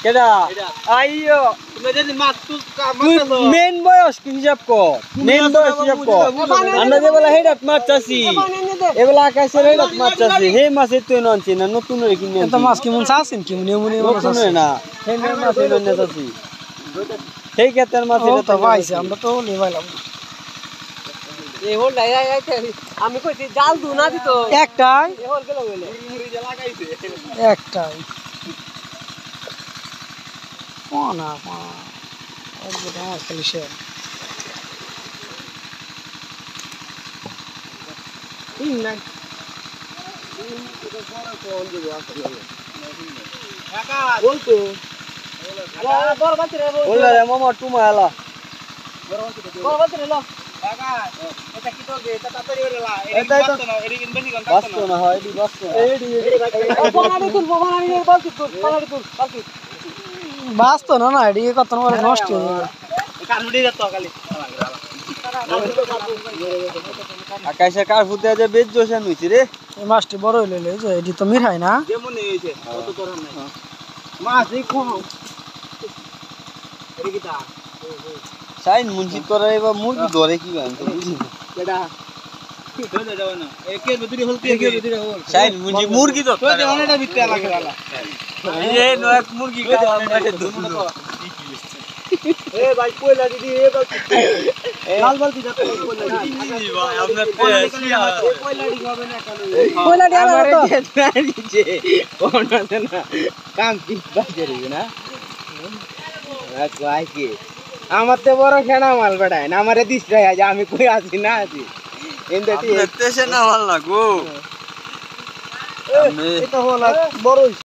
কেডা আইয়ো তুমি যদি মাছ তুই মেন বয়স কি হিসাব কর মেন বয়স হিসাব কর আমরা যে বলা হেডাত মাছ চাষি এবেলা আকাশের হেডাত মাছ চাষি হে মাছ এত ননছি না নতুন রে কিনে এত মাছ কেমন চাচ্ছেন কি মনে মনে নতুন না হে মাছ এনে চাষি সেই ক্ষেত্রে মাছ এটা তো পাইছে আমরা তো লেবাইলাম এই হোল আমি কইছি জাল দু না দিত একটাই এই হোল গেল বলে মুড়ি যে লাগাইছে একটাই কোনা একদম মাছ খালি সে না কাকা বলতো বড় বাচ্চা রে বললা রে মামা টুমা আলা বড় বাচ্চা রে লো কাকা এটা কি তো গে এটা তাড়াতাড়ি ওরেলা এটা তো না এডি কিন বেনি কোন বাস্ত না হয় এডি বাস্ত এডি বানানি তুল বানানি রে বালতি তুল বানানি তুল বালতি বাস তো না না এদিকে কত নম্বর নষ্ট হয়ে যাবে কান উড়ে যেত খালি আকাশে কার ফুতে যে বেজ জোশান হইছে রে এই মাছটি বড় হইলে যে এটি তো মিঠাই না যেমন হইছে কত তোরা নাই মাছ এই কম এডি কিটা সাইন মুন্সি তোরা এবার মুরগি ধরে কি গান তো বুঝি না কেডা ধরে যাও না একে ভিতরে হলতে একে ভিতরে হল সাইন মুন্সি মুরগি তো তো যে অনেকটা ভিতরে লাগে লালা এই নয় মুরগি খাওয়া আমরা দুধ এ ভাই কইলা দিদি এ বালতি লাল বালতি যাতে কইলা দিদি ভাই আপনার কইলা দি হবে না কেন কইলা দিয়া আমারে তো দিছে কোন আছে না কাম কি বাজে রে না কই কি আমার তো বড় খেনা মাল বেড়ায় না আমারে দিস রে আজ আমি কই আছি না আছি এন্ডটি তেছে না ভালো লাগো এটা হলো বড়